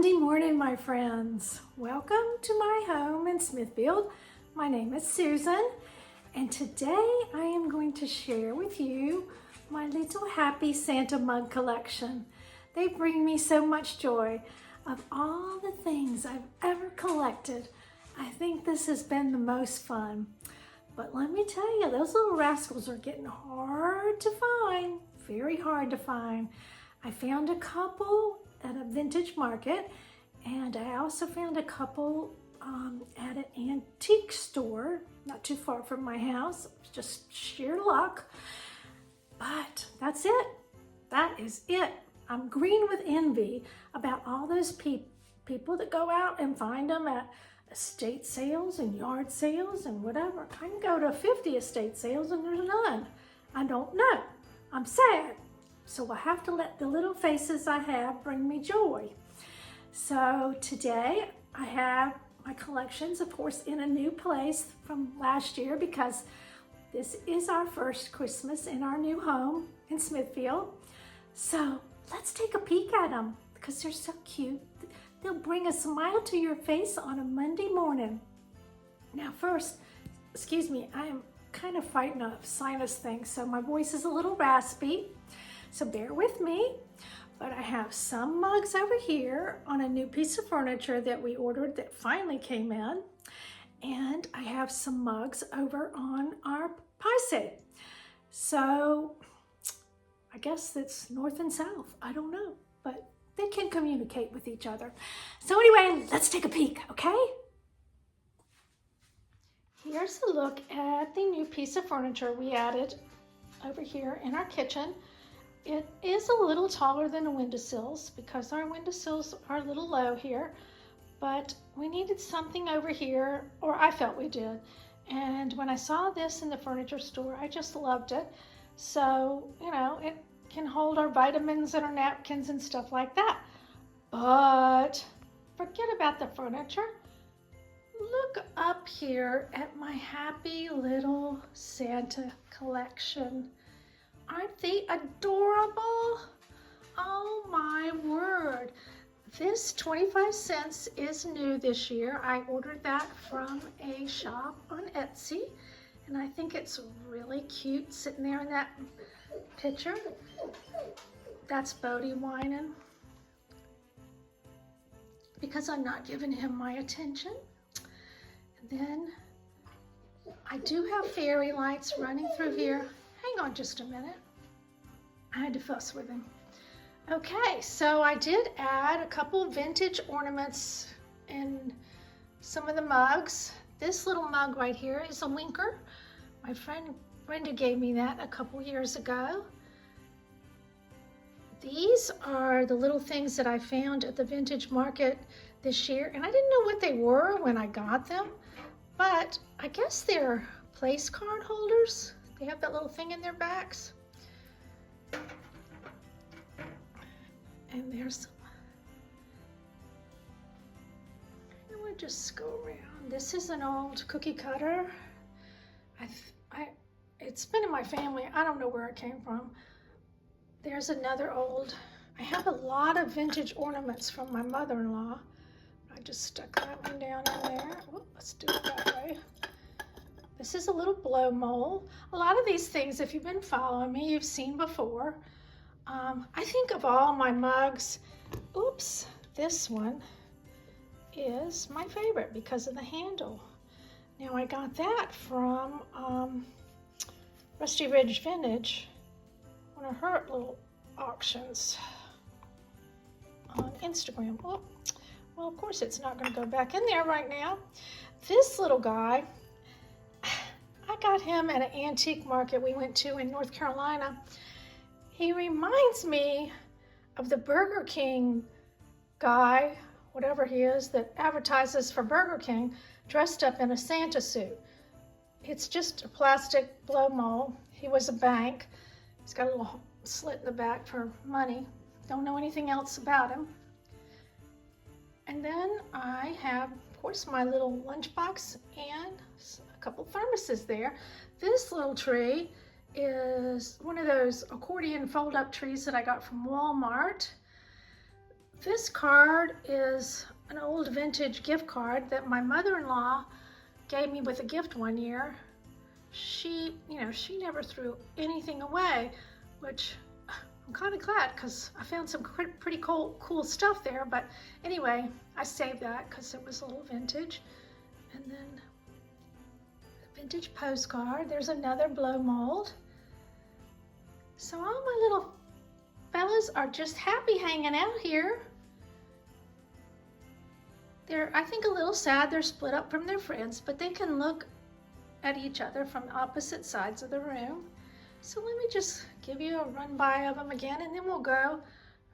Monday morning, my friends. Welcome to my home in Smithfield. My name is Susan, and today I am going to share with you my little Happy Santa mug collection. They bring me so much joy. Of all the things I've ever collected, I think this has been the most fun. But let me tell you, those little rascals are getting hard to find, very hard to find. I found a couple at a vintage market, and I also found a couple at an antique store not too far from my house. Just sheer luck. But that's it. That is it. I'm green with envy about all those people that go out and find them at estate sales and yard sales and whatever. I can go to 50 estate sales and there's none. I don't know. I'm sad. So I have to let the little faces I have bring me joy. So today I have my collections, of course, in a new place from last year because this is our first Christmas in our new home in Smithfield. So let's take a peek at them because they're so cute. They'll bring a smile to your face on a Monday morning. Now first, excuse me, I am kind of fighting a sinus thing, so my voice is a little raspy. So bear with me, but I have some mugs over here on a new piece of furniture that we ordered that finally came in. And I have some mugs over on our pie set. So I guess it's north and south, I don't know, but they can communicate with each other. So anyway, let's take a peek, okay? Here's a look at the new piece of furniture we added over here in our kitchen. It is a little taller than the windowsills because our windowsills are a little low here, but we needed something over here, or I felt we did. And when I saw this in the furniture store, I just loved it. So, you know, it can hold our vitamins and our napkins and stuff like that. But forget about the furniture. Look up here at my happy little Santa collection. Aren't they adorable? Oh my word. This 25 cents is new this year. I ordered that from a shop on Etsy, and I think it's really cute sitting there in that picture. That's Bodie whining because I'm not giving him my attention. And then I do have fairy lights running through here. Hang on just a minute. I had to fuss with him. Okay, so I did add a couple vintage ornaments in some of the mugs. This little mug right here is a winker. My friend Brenda gave me that a couple years ago. These are the little things that I found at the vintage market this year, and I didn't know what they were when I got them, but I guess they're place card holders. They have that little thing in their backs. And there's some. And we'll just go around. This is an old cookie cutter. It's been in my family. I don't know where it came from. There's another old. I have a lot of vintage ornaments from my mother-in-law. I just stuck that one down in there. Oh, let's do it that way. This is a little blow mold. A lot of these things, if you've been following me, you've seen before. I think of all my mugs, oops, this one is my favorite because of the handle. Now I got that from Rusty Ridge Vintage, one of her little auctions on Instagram. Oh, well, of course it's not going to go back in there right now. This little guy, I got him at an antique market we went to in North Carolina. He reminds me of the Burger King guy, whatever he is, that advertises for Burger King, dressed up in a Santa suit. It's just a plastic blow mold. He was a bank. He's got a little slit in the back for money. Don't know anything else about him. And then I have, of course, my little lunchbox and a couple thermoses there. This little tree is one of those accordion fold-up trees that I got from Walmart. This card is an old vintage gift card that my mother-in-law gave me with a gift one year. She never threw anything away, which I'm kind of glad because I found some pretty cool stuff there. But anyway, I saved that because it was a little vintage. And then the vintage postcard. There's another blow mold. So all my little fellas are just happy hanging out here. They're, I think, a little sad they're split up from their friends, but they can look at each other from opposite sides of the room. So let me just give you a run by of them again, and then we'll go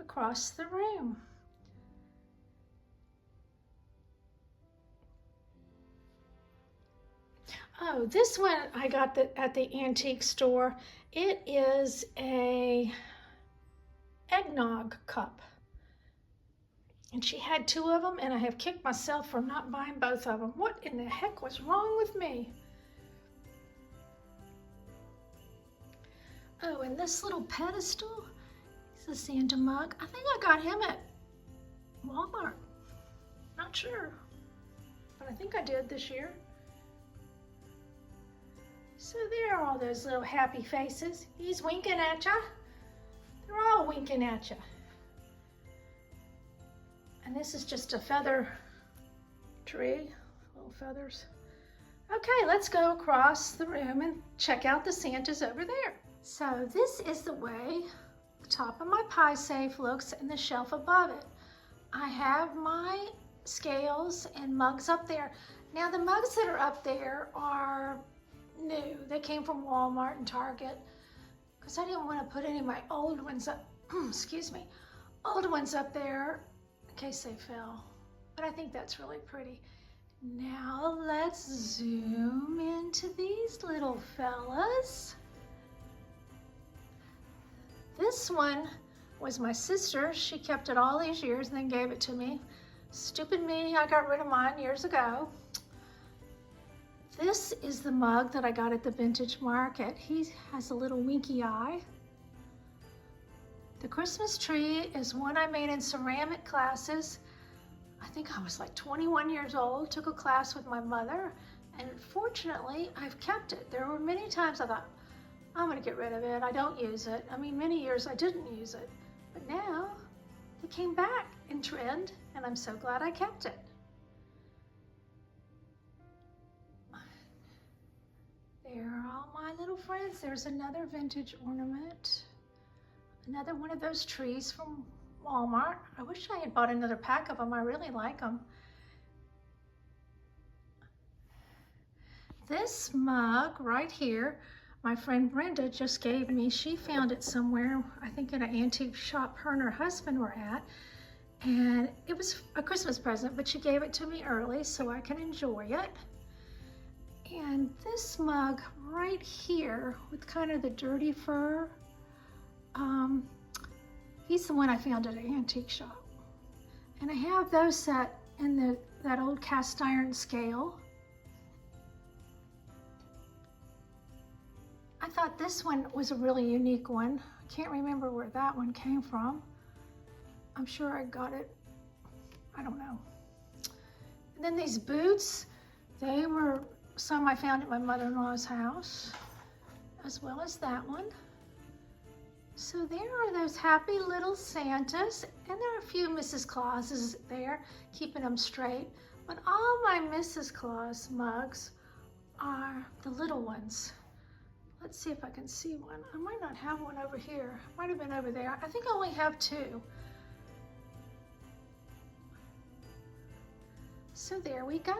across the room. Oh, this one I got at the antique store. It is a eggnog cup. And she had two of them, and I have kicked myself for not buying both of them. What in the heck was wrong with me? Oh, and this little pedestal, it's a Santa mug. I think I got him at Walmart. Not sure, but I think I did this year. So there are all those little happy faces. He's winking at ya. They're all winking at ya. And this is just a feather tree, little feathers. Okay, let's go across the room and check out the Santas over there. So this is the way the top of my pie safe looks and the shelf above it. I have my scales and mugs up there. Now the mugs that are up there are new. They came from Walmart and Target because I didn't want to put any of my old ones up, excuse me, old ones up there in case they fell. But I think that's really pretty. Now let's zoom into these little fellas. This one was my sister. She kept it all these years and then gave it to me. Stupid me, I got rid of mine years ago. This is the mug that I got at the vintage market. He has a little winky eye. The Christmas tree is one I made in ceramic classes. I think I was like 21 years old, took a class with my mother, and fortunately, I've kept it. There were many times I thought, I'm gonna get rid of it, I don't use it. I mean, many years I didn't use it, but now it came back in trend, and I'm so glad I kept it. There are all my little friends. There's another vintage ornament. Another one of those trees from Walmart. I wish I had bought another pack of them. I really like them. This mug right here, my friend Brenda just gave me. She found it somewhere, I think in an antique shop her and her husband were at. And it was a Christmas present, but she gave it to me early so I can enjoy it. And this mug right here with kind of the dirty fur, he's the one I found at an antique shop. And I have those set in that old cast iron scale. I thought this one was a really unique one. I can't remember where that one came from. I'm sure I got it, I don't know. And then these boots, they were some I found at my mother-in-law's house, as well as that one. So there are those happy little Santas, and there are a few Mrs. Clauses there, keeping them straight. But all my Mrs. Claus mugs are the little ones. Let's see if I can see one. I might not have one over here. Might have been over there. I think I only have two. So there we go.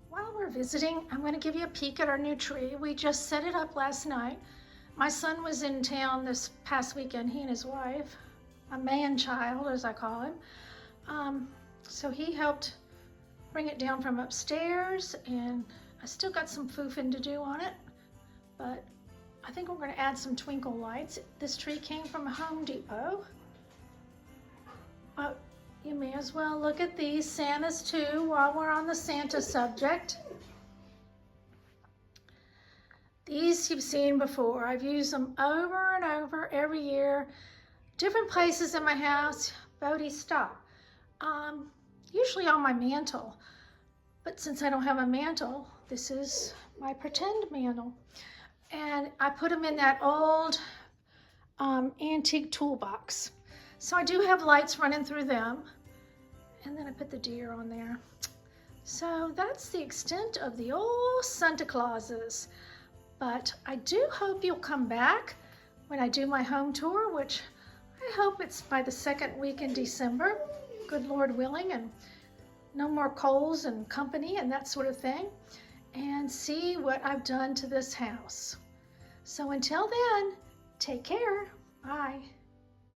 While we're visiting, I'm going to give you a peek at our new tree. We just set it up last night. My son was in town this past weekend, he and his wife, a man-child as I call him. So he helped bring it down from upstairs, and I still got some foofing to do on it, but I think we're going to add some twinkle lights. This tree came from Home Depot. But you may as well look at these Santas too while we're on the Santa subject. These you've seen before. I've used them over and over every year different places in my house. Bodie, stop. Usually on my mantle, but since I don't have a mantle, this is my pretend mantle. And I put them in that old antique toolbox. So I do have lights running through them. And then I put the deer on there. So that's the extent of the old Santa Clauses. But I do hope you'll come back when I do my home tour, which I hope it's by the second week in December, good Lord willing, and no more colds and company and that sort of thing, and see what I've done to this house. So until then, take care. Bye.